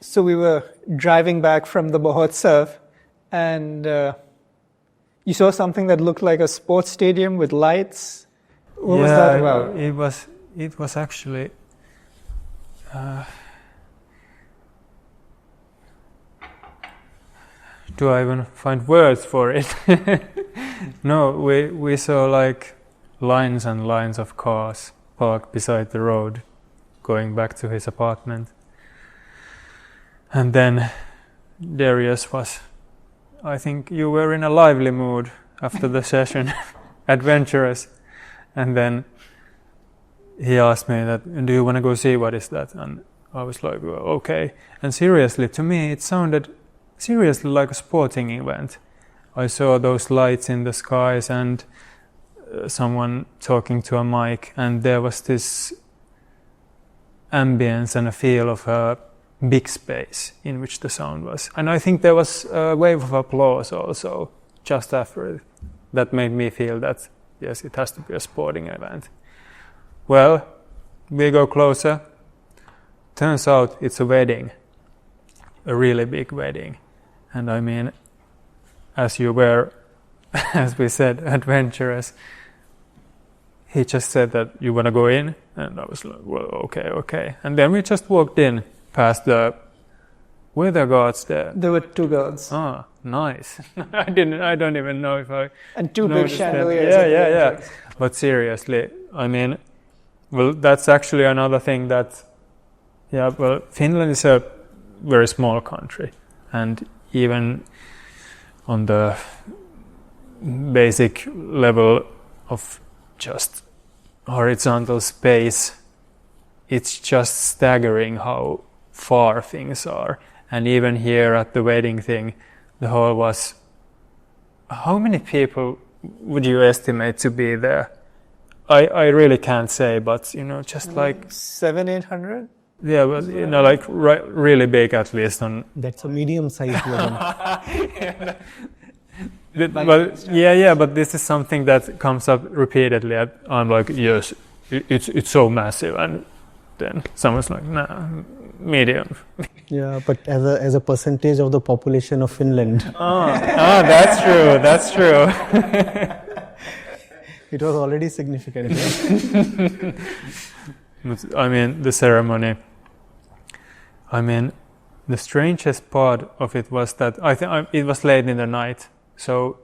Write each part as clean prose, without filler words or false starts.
So we were driving back from the Mahotsav, and you saw something that looked like a sports stadium with lights. What was that about? It was actually do I even find words for it? No, we saw like lines and lines of cars parked beside the road going back to his apartment. And then Darius was, I think you were in a lively mood after the session, adventurous. And then he asked me that, do you want to go see what is that? And I was like, well, okay. And seriously, to me, it sounded seriously like a sporting event. I saw those lights in the skies and someone talking to a mic, and there was this ambience and a feel of a big space in which the sound was. And I think there was a wave of applause also just after it that made me feel that, yes, it has to be a sporting event. Well, we go closer. Turns out it's a wedding, a really big wedding. And I mean, as you were, as we said, adventurous, he just said that you want to go in, and I was like, well, okay. And then we just walked in past were there guards there? There were 2 guards. Oh, nice. I don't even know if I... And 2 big chandeliers. Yeah. But seriously, I mean, well, that's actually another thing that, Finland is a very small country, and even on the basic level of just horizontal space, it's just staggering how far things are. And even here at the wedding thing, the hall was... How many people would you estimate to be there? I really can't say, but, just like... 700-800? Yeah, but, like really big at least. That's a medium-sized wedding. But this is something that comes up repeatedly. I'm like, yes, it's so massive, and then someone's like, nah, medium. Yeah, but as a percentage of the population of Finland. That's true. It was already significant. I mean, the ceremony. I mean, the strangest part of it was that I think it was late in the night. So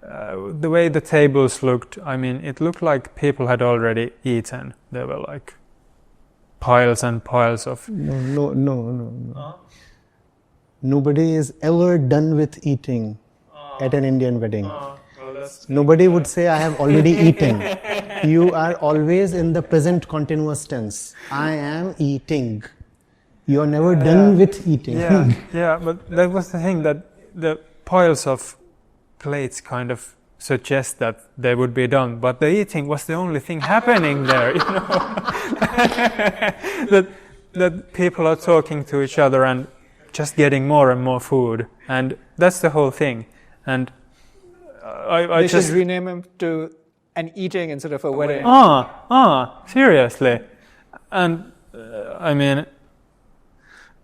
the way the tables looked, I mean, it looked like people had already eaten. There were like piles and piles of... No. Nobody is ever done with eating at an Indian wedding. Nobody would say, I have already eaten. You are always in the present continuous tense. I am eating. You are never done with eating. Yeah, but that was the thing, that the piles of plates kind of suggest that they would be done, but the eating was the only thing happening there, that people are talking to each other and just getting more and more food, and that's the whole thing. And I should rename him to an eating instead of a wedding. Seriously. And I mean,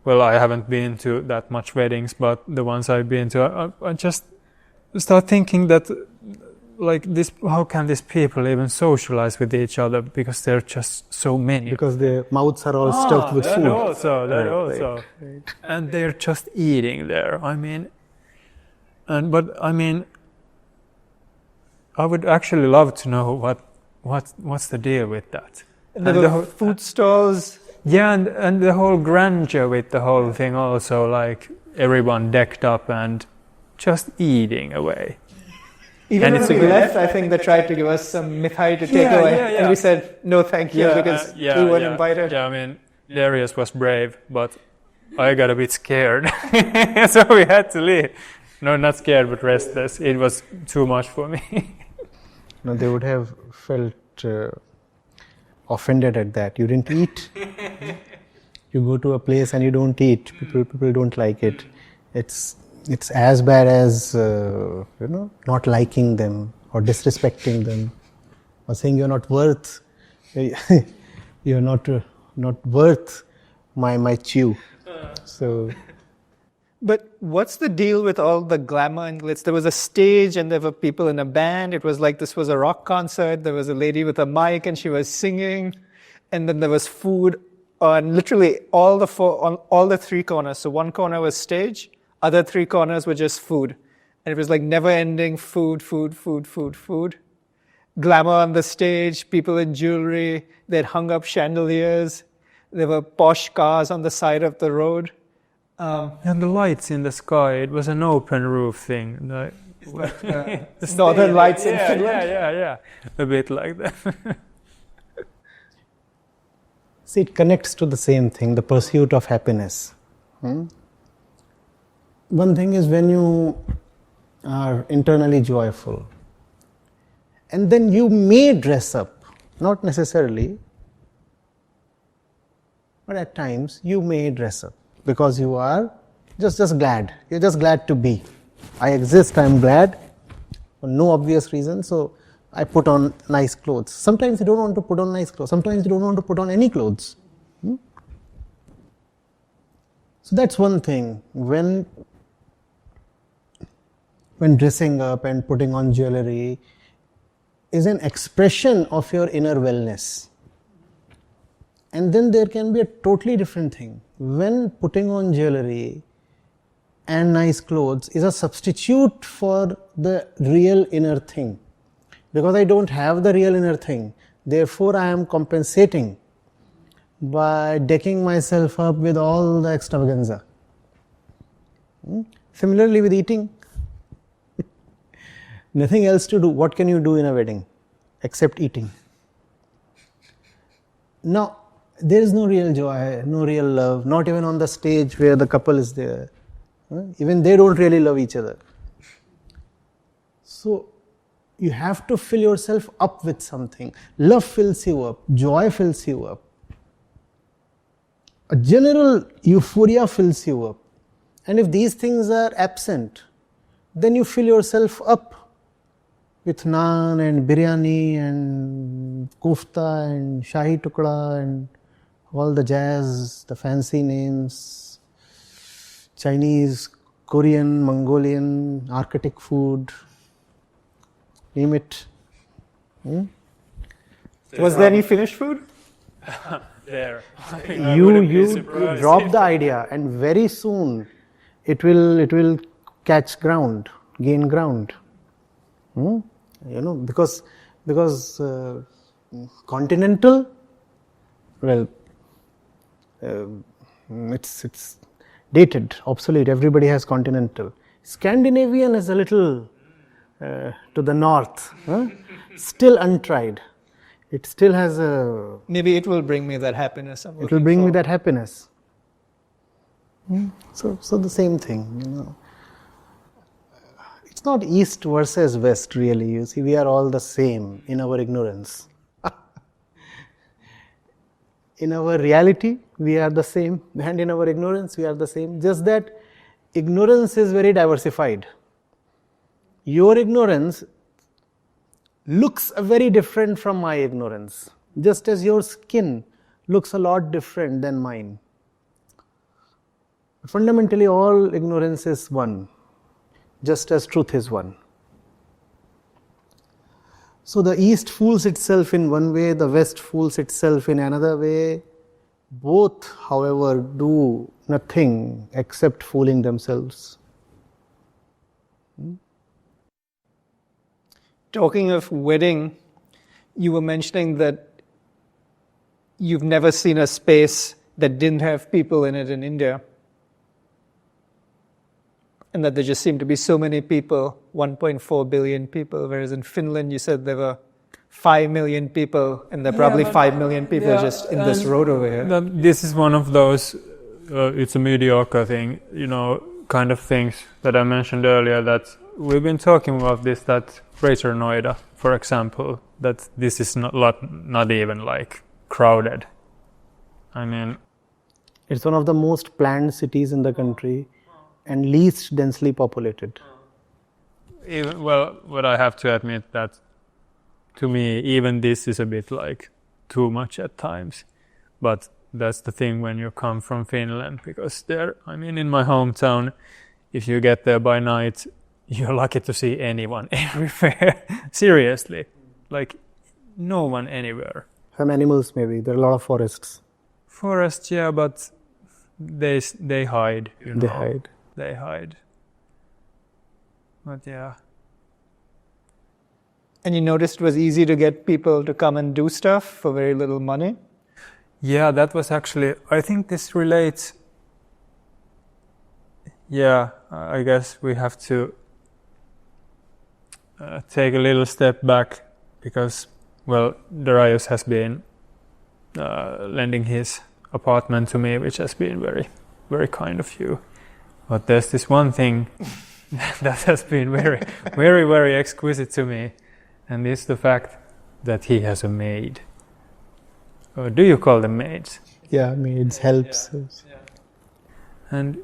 well, I haven't been to that much weddings, but the ones I've been to, I just start thinking that, like, this, how can these people even socialize with each other, because there are just so many. Because their mouths are all stuffed with food. That also. Right. And they're just eating there. I mean, I would actually love to know what's the deal with that. And the food stalls. Yeah, and the whole grandeur with the whole thing also, like everyone decked up and just eating away. Even when we left, I think they tried to give us some mithai to take away. And we said, no thank you, because we weren't invited. Yeah, I mean, Darius was brave, but I got a bit scared. So we had to leave. No, not scared, but restless. It was too much for me. No, they would have felt offended at that. You didn't eat. You go to a place and you don't eat. People don't like it. It's as bad as not liking them or disrespecting them, or saying you're not worth my chew. So But what's the deal with all the glamour and glitz? There was a stage and there were people in a band. It was like this was a rock concert. There was a lady with a mic and she was singing. And then there was food on literally on all the three corners. So one corner was stage, other three corners were just food. And it was like never ending food. Glamour on the stage, people in jewelry. They'd hung up chandeliers. There were posh cars on the side of the road. And the lights in the sky, it was an open roof thing. The northern lights in Finland. Yeah. A bit like that. see, it connects to the same thing, the pursuit of happiness. One thing is when you are internally joyful, and then you may dress up, not necessarily, but at times you may dress up because you are just glad. You're just glad to be. I exist, I'm glad, for no obvious reason, so I put on nice clothes. Sometimes you don't want to put on nice clothes, sometimes you don't want to put on any clothes. So that's one thing. When dressing up and putting on jewelry is an expression of your inner wellness. And then there can be a totally different thing. When putting on jewelry and nice clothes is a substitute for the real inner thing. Because I don't have the real inner thing, therefore I am compensating by decking myself up with all the extravaganza. Similarly with eating. Nothing else to do. What can you do in a wedding except eating? Now, there is no real joy, no real love, not even on the stage where the couple is there. Even they don't really love each other. So, you have to fill yourself up with something. Love fills you up, joy fills you up. A general euphoria fills you up. And if these things are absent, then you fill yourself up with naan and biryani and kofta and shahi tukda and all the jazz, the fancy names, Chinese, Korean, Mongolian, Arctic food, name it. Was there any finished food? There. You drop the idea and very soon it will catch ground, gain ground. Because continental, well, it's dated, obsolete. Everybody has continental. Scandinavian is a little to the north, still untried. It still has a. Maybe it will bring me that happiness. It will bring me that happiness. So the same thing, It's not East versus West, really. You see, we are all the same in our ignorance. In our reality, we are the same, and in our ignorance, we are the same. Just that ignorance is very diversified. Your ignorance looks very different from my ignorance, just as your skin looks a lot different than mine. Fundamentally, all ignorance is one, just as truth is one. So the East fools itself in one way, the West fools itself in another way. Both, however, do nothing except fooling themselves. Talking of wedding, you were mentioning that you've never seen a space that didn't have people in it in India. And that there just seemed to be so many people, 1.4 billion people, whereas in Finland you said there were 5 million people, and there are probably 5 million people just in this road over here. This is one of those, it's a mediocre thing, kind of things that I mentioned earlier, that we've been talking about this, that Greater Noida, for example, that this is not even like crowded. I mean, it's one of the most planned cities in the country and least densely populated. But I have to admit that to me, even this is a bit like too much at times. But that's the thing when you come from Finland, because there, I mean, in my hometown, if you get there by night, you're lucky to see anyone everywhere. Seriously, like no one anywhere. Some animals maybe. There are a lot of forests. Forests, yeah, but they hide. You know? They hide. They hide. But yeah. And you noticed it was easy to get people to come and do stuff for very little money? Yeah, that was actually, I think this relates. Yeah, I guess we have to take a little step back because, well, Darius has been lending his apartment to me, which has been very, very kind of you. But there's this one thing that has been very, very, very exquisite to me, and it's the fact that he has a maid. Or do you call them maids? Yeah, maids, helps. Yeah. And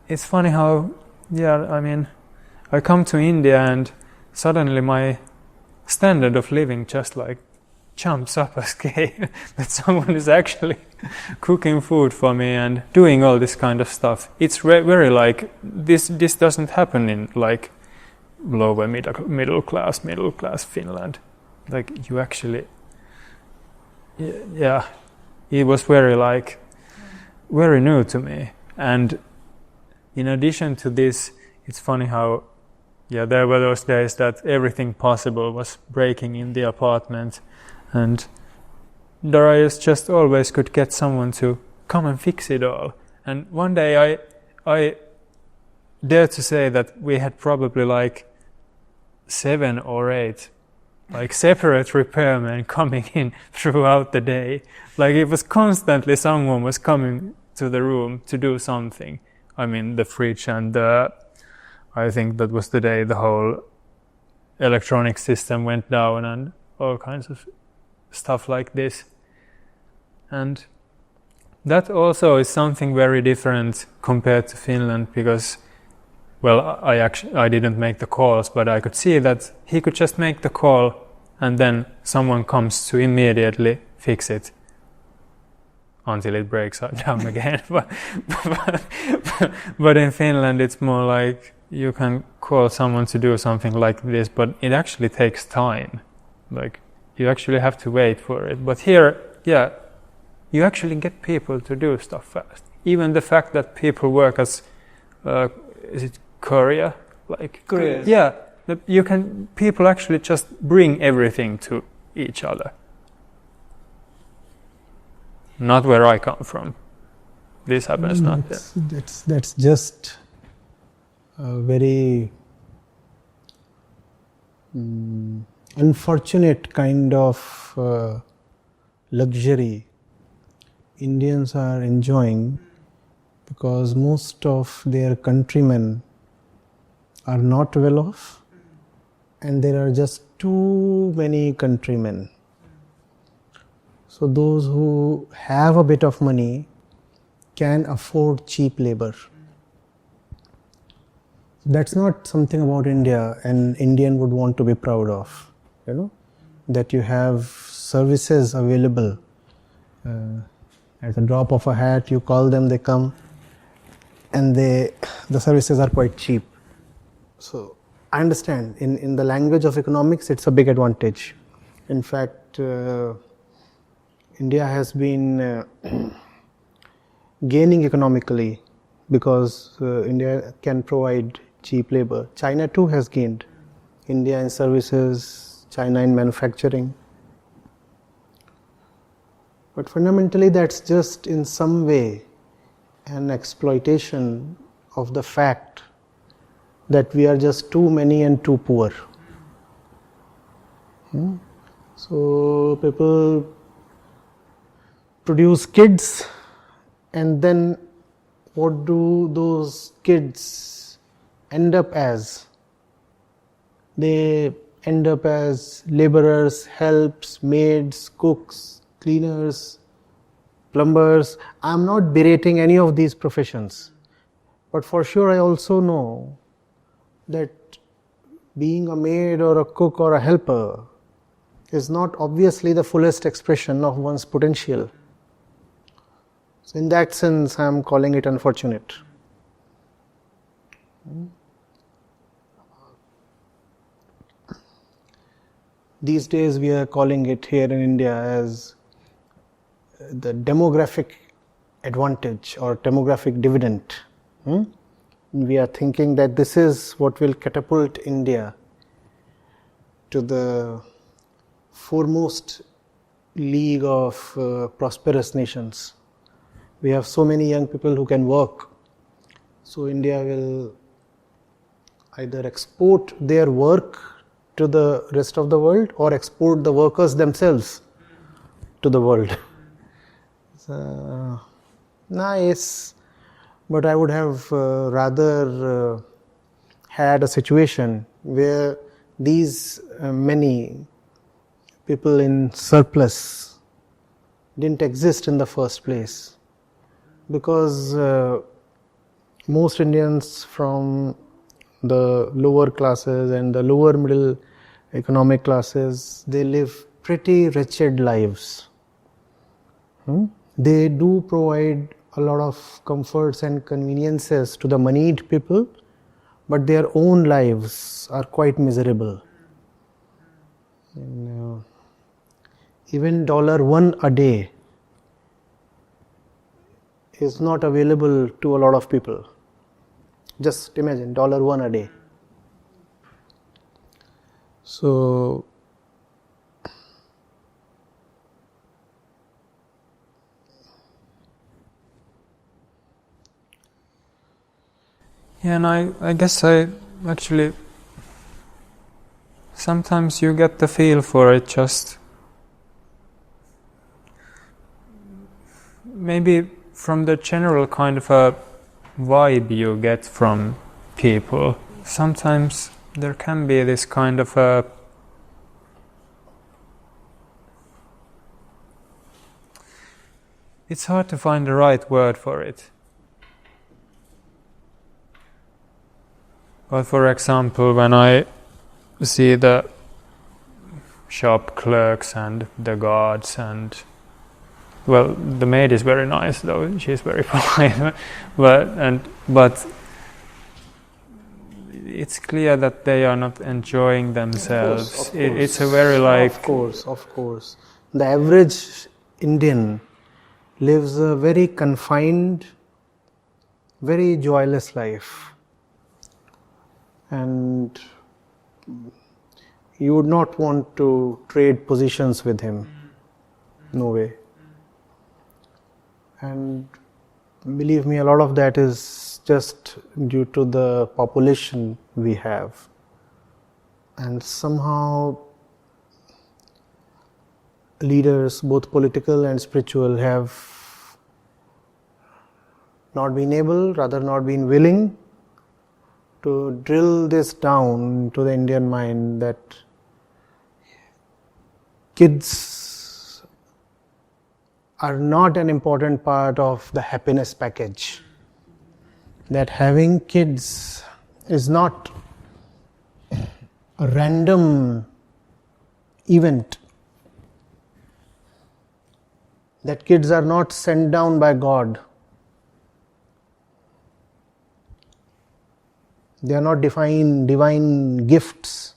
it's funny how, yeah, I mean, I come to India and suddenly my standard of living just like jumps up a scale. That someone is actually cooking food for me and doing all this kind of stuff. It's very like, this doesn't happen in like lower middle class Finland. Like you actually, yeah, it was very like, very new to me. And in addition to this, it's funny how, yeah, there were those days that everything possible was breaking in the apartment, and Darius just always could get someone to come and fix it all. And one day I dare to say that we had probably like 7 or 8 like separate repairmen coming in throughout the day. Like it was constantly someone was coming to the room to do something. I mean, the fridge and I think that was the day the whole electronic system went down and all kinds of stuff like this. And that also is something very different compared to Finland because, well, I didn't make the calls, but I could see that he could just make the call and then someone comes to immediately fix it until it breaks down again. But in Finland it's more like you can call someone to do something like this, but it actually takes time. Like you actually have to wait for it. But here, yeah, you actually get people to do stuff fast. Even the fact that people work as, is it courier? Like Couriers. Yeah, people actually just bring everything to each other. Not where I come from. This happens not there. That's just a very unfortunate kind of luxury Indians are enjoying because most of their countrymen are not well off and there are just too many countrymen. So those who have a bit of money can afford cheap labor. That's not something about India an Indian would want to be proud of, you know, that you have services available. At the drop of a hat, you call them, they come, and the services are quite cheap. So I understand, in the language of economics, it's a big advantage. In fact, India has been gaining economically because India can provide cheap labor. China too has gained. India in services, China in manufacturing. But fundamentally that's just in some way an exploitation of the fact that we are just too many and too poor. So people produce kids, and then what do those kids end up as? They end up as laborers, helps, maids, cooks, cleaners, plumbers. I'm not berating any of these professions, but for sure I also know that being a maid or a cook or a helper is not obviously the fullest expression of one's potential. So in that sense, I am calling it unfortunate. These days we are calling it here in India as the demographic advantage or demographic dividend. We are thinking that this is what will catapult India to the foremost league of prosperous nations. We have so many young people who can work. So India will either export their work to the rest of the world or export the workers themselves to the world. Nice, but I would have rather had a situation where these many people in surplus didn't exist in the first place, because most Indians from the lower classes and the lower middle economic classes, they live pretty wretched lives. They do provide a lot of comforts and conveniences to the moneyed people, but their own lives are quite miserable. And, even $1 a day is not available to a lot of people. Just imagine, $1 a day. So, yeah, and I guess I actually, sometimes you get the feel for it, just maybe from the general kind of a vibe you get from people. Sometimes there can be this kind of a it's hard to find the right word for it. But for example, when I see the shop clerks and the guards and, well, the maid is very nice though, she's very polite, but it's clear that they are not enjoying themselves. Of course. It's a very like... Of course. The average Indian lives a very confined, very joyless life. And you would not want to trade positions with him. No way. And believe me, a lot of that is just due to the population we have. And somehow leaders, both political and spiritual, have not been able, rather not been willing to drill this down to the Indian mind that kids are not an important part of the happiness package. That having kids is not a random event. That kids are not sent down by God. They are not divine gifts.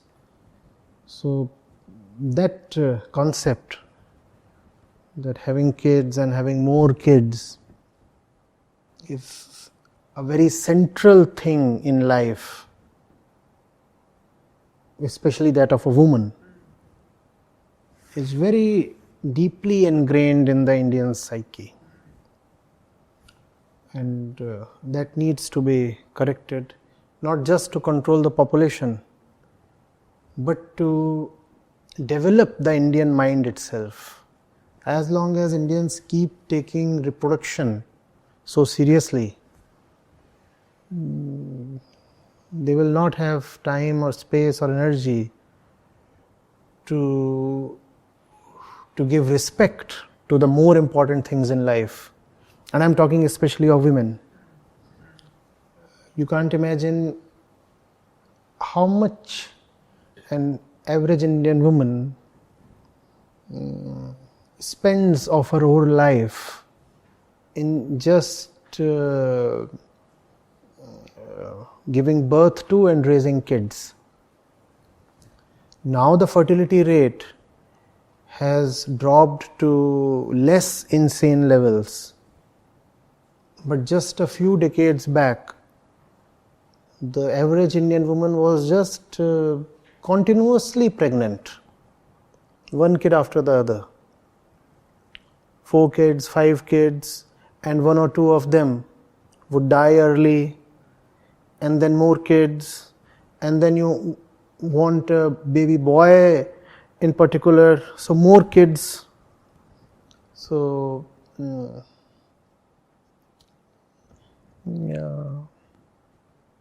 So that concept, that having kids and having more kids is a very central thing in life, especially that of a woman, is very deeply ingrained in the Indian psyche. And that needs to be corrected. Not just to control the population, but to develop the Indian mind itself. As long as Indians keep taking reproduction so seriously, they will not have time or space or energy to give respect to the more important things in life. And I'm talking especially of women. You can't imagine how much an average Indian woman spends of her whole life in just giving birth to and raising kids. Now the fertility rate has dropped to less insane levels. But just a few decades back, the average Indian woman was just continuously pregnant. One kid after the other. 4 kids, 5 kids, and 1 or 2 of them would die early, and then more kids, and then you want a baby boy in particular, so more kids. So, yeah.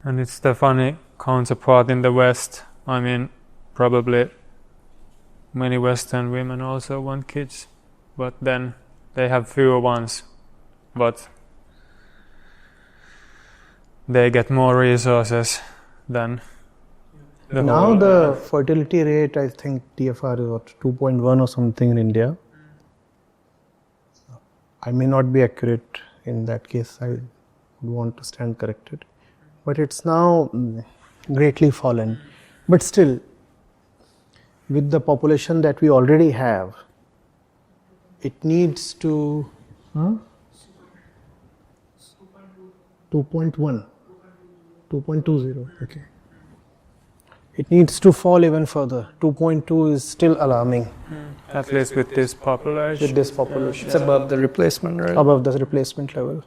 And it's the funny counterpart in the West. I mean, probably many Western women also want kids, but then they have fewer ones, but they get more resources than the Now whole the fertility rate, I think TFR is what, 2.1 or something in India. I may not be accurate in that case. I would want to stand corrected. But it's now greatly fallen. But still, with the population that we already have, it needs to 2.1, 2.20. Okay. It needs to fall even further. 2.2 is still alarming. At least with this population. With this population. It's above the replacement rate. Above the replacement level.